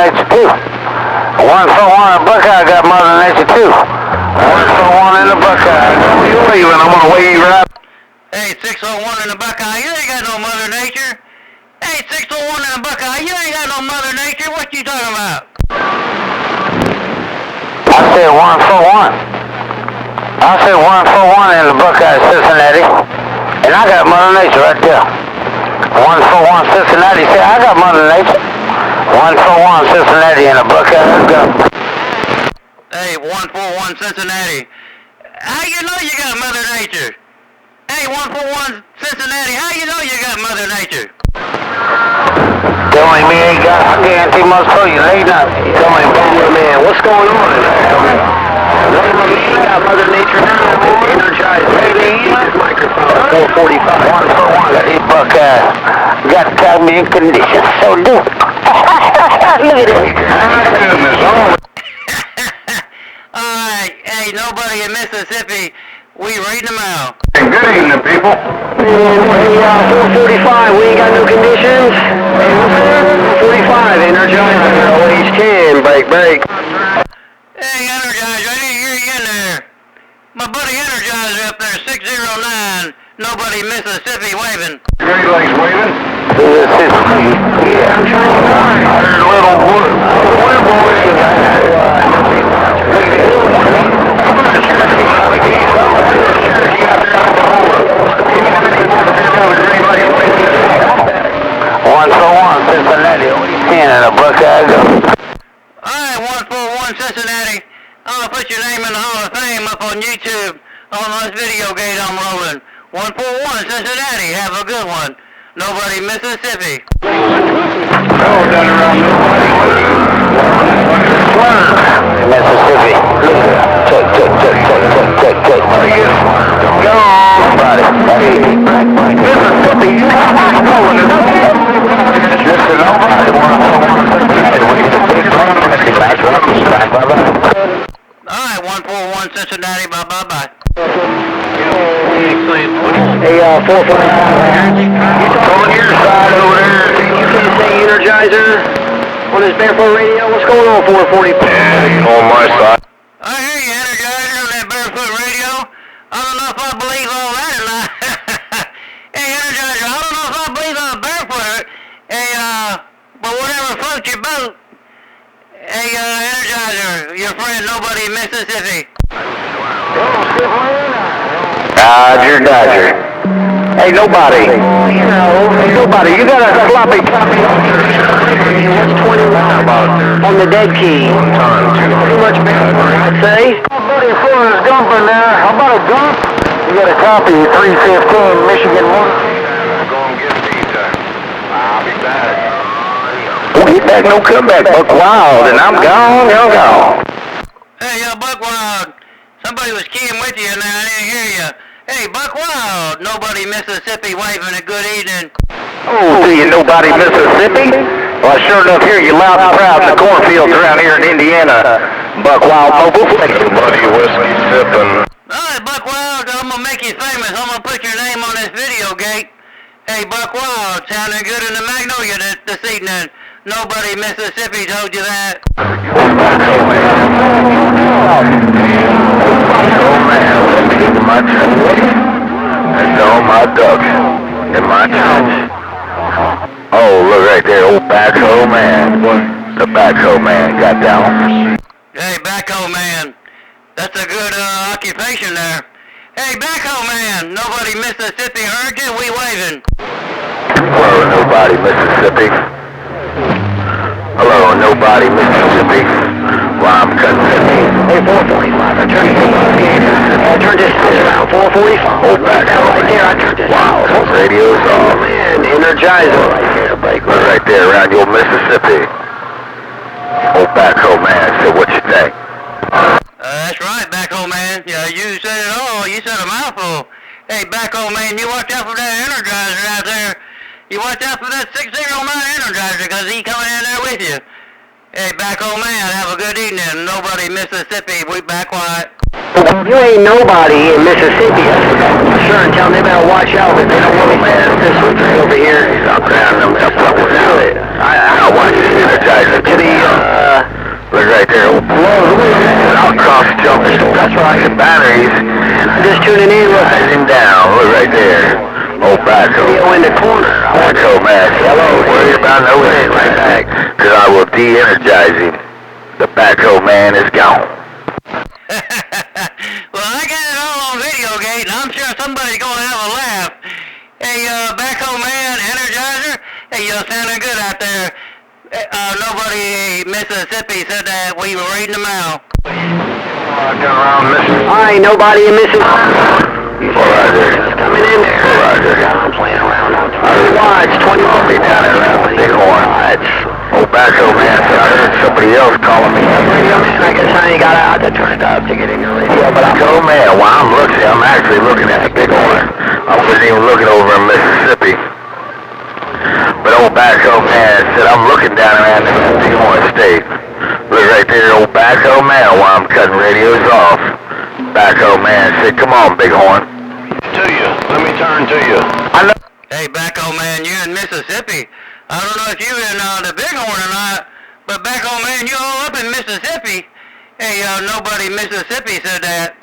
Nature too. 141 in Buckeye got Mother Nature too. 141 in the Buckeye. Where you leaving? I'm gonna wave right. Hey, 601 in the Buckeye, you ain't got no Mother Nature. Hey, 601 in the Buckeye, you ain't got no Mother Nature. What you talking about? I said 141. I said 141 in the Buckeye, Cincinnati. And I got Mother Nature right there. 141 Cincinnati. Say, I got Mother Nature. 141 Cincinnati in the Buckeye. Let's go. Hey, 141 Cincinnati. How you know you got Mother Nature? Hey, 141 Cincinnati, how you know you got Mother Nature? Telling me ain't got, I guarantee most of you late night. Telling me, man, what's going on in there? He got Mother Nature now. Energizer. This microphone. 445. 141 got these Buckeyes. Got to tell me in condition. So do. Look at it. Alright, hey, nobody in Mississippi, we reading them out. Good evening, people. Hey, 445, we ain't got no conditions. 45, Energizer. Always 10. Break. Hey, Energizer, I didn't hear you in there. My buddy Energizer up there, 609, nobody Mississippi waving. Great Lakes waving. Yeah, I'm trying to find. I heard a little wood. Cincinnati, 10 in a Buckeye go. Alright, 141 Cincinnati. I'm gonna put your name in the Hall of Fame up on YouTube on this video gate I'm rolling. 141 Cincinnati, have a good one. Nobody Mississippi. Oh, done around Mississippi. Check. Go on, buddy. Mississippi, you got what's going on. Listen, nobody Alright, 141 Cincinnati, bye. Hey, 445. On your side over there. You can't say Energizer on this Barefoot radio. What's going on, 445? Yeah, you on my side. I hear you, Energizer, on that Barefoot radio. I don't know if I believe all that or not. Hey, Energizer, I don't know if I believe I'm barefoot. Hey, but whatever floats your boat. Hey, Energizer, your friend, nobody Mississippi. Dodger. Hey, nobody. Nobody. You got a sloppy copy. What's 21 on the dead key? Too much better, I'd say. Buddy, throwing his gump in there. How about a gump? You got a copy, 315, Michigan 1. Go and get pizza. I'll be back. Don't get back, no comeback. Buckwild, and I'm gone, you're gone. Hey, Buckwild. Somebody was keying with you and I didn't hear you. Hey, Buckwild, nobody Mississippi waving a good evening. Oh, do you nobody Mississippi? Well, I sure enough hear you loud and proud in the cornfields around here in Indiana. Buckwild Mobile. Buddy, whiskey sipping. Alright, Buckwild, I'm gonna make you famous. I'm gonna put your name on this video gate. Hey, Buckwild, sounding good in the Magnolia this evening. Nobody Mississippi told you that. Oh man, let me get to my church. That's all my ducks in my church. Oh, look right there, old Backhoe man. The Backhoe man got down. Hey, Backhoe man, that's a good occupation there. Hey, Backhoe man, nobody Mississippi heard you, we waving. Hello, nobody Mississippi. Hello, nobody Mississippi. Well, I'm cutting the Hey, 445, I turned this around, 445. Oh, Backhoe right there, I turned this. Wow, those radios off. Man, Energizer right there, Look right there around your Mississippi. Oh, Backhoe man, so what you think? That's right, Backhoe man. Yeah, you said it all. You said a mouthful. Hey, Backhoe man, you watch out for that Energizer out there. You watch out for that 609 Energizer, because he coming in there with you. Hey, Backhoe man, have a good evening. Nobody Mississippi, we back quiet. You ain't nobody in Mississippi. Sure, and tell them they better watch out that they don't want to man this over here. I'm down them. I watch the Energizer to the right there. I'll cross jumping. That's right. The batteries. Just tuning in. Look. Rising down. Look right there. Oh, Backhoe. In the corner. Backhoe, man. Hello. Worry about no hit right back. Because I will de-energize him. The Backhoe man is gone. Well, I got it all on video, Gate, and I'm sure somebody's going to have a laugh. Hey, Backhoe man, Energizer, hey, you're sounding good out there. Nobody in Mississippi said that we were reading them out. Alright, nobody in Mississippi. Roger. Just coming in there. Roger. I'm playing around out there. Watch, 20 Be down there around the big horn. Oh, Backhoe man, I heard somebody else calling me. Radio man, I guess I ain't got out to turn it up to get in your radio, but I'm... Backhoe man, while I'm actually looking at the big horn. I wasn't even looking over in Mississippi. But old Backhoe man said I'm looking down around in the big horn state. Look right there, old Backhoe man, while I'm cutting radios off. Backhoe man said, come on, big horn. To you. Let me turn to you. I know. Hey, Backhoe man, you're in Mississippi. I don't know if you're in the Bighorn or not, but Backhoe man, you're all up in Mississippi. Hey, nobody in Mississippi said that.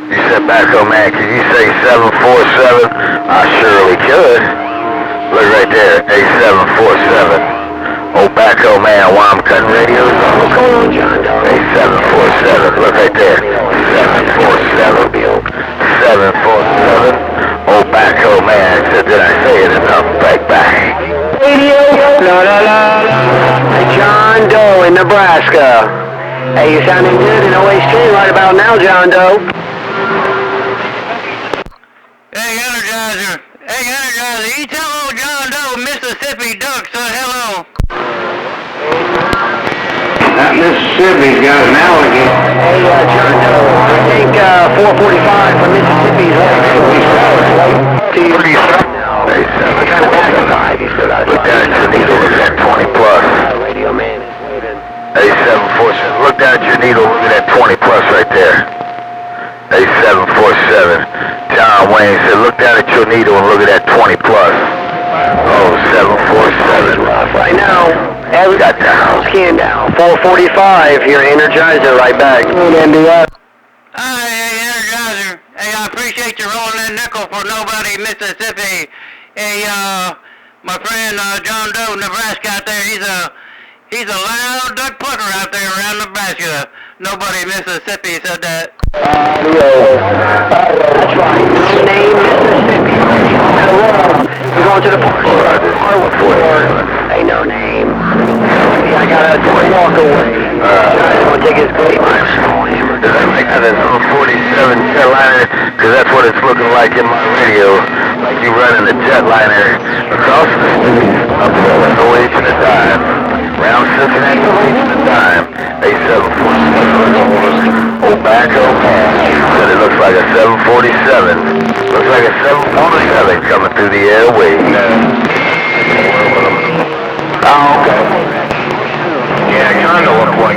You said Backhoe man, can you say 747? I surely could. Look right there, 8747. Oh, Backhoe man, while I'm cutting radios off. What's going on, John? 8747, look right there. 747. 747. Oh, Backhoe man, said, did I say it enough? Back. Radio. La la la la. John Doe in Nebraska. Hey, you sounding good in OHT right about now, John Doe. Hey, Energizer. Hey, Energizer, you tell old John Doe Mississippi Duck said hello. That Mississippi's got an alligator. Hey, John Doe, I think 445 from Mississippi's Pretty soon. Look down at your needle, look at that 20 plus. Radio man is leaving. 8747, look down at your needle, look at that 20 plus right there. 8747. John Wayne said, look down at your needle and look at that 20 plus. Oh, 747. Right now, we got down, scan down. 445 here, Energizer, right back. Hey, Energizer. Hey, I appreciate you rolling that nickel for nobody Mississippi. Hey, my friend John Doe, Nebraska out there, he's a loud duck plucker out there around Nebraska. Nobody Mississippi said that. That's right. No name Mississippi. We're going to the park. Ain't no name. I got a walk away. I'm going to take his great Does that make that a 47 jetliner? Because that's what it's looking like in my radio. Like you running a jetliner across the street, up to Illinois at a time. Round Cincinnati at a time. 8747. Oh, Backhoe man. Said it looks like a 747. Looks like a 747 coming through the airways. Oh, okay. Yeah, it kind of looked like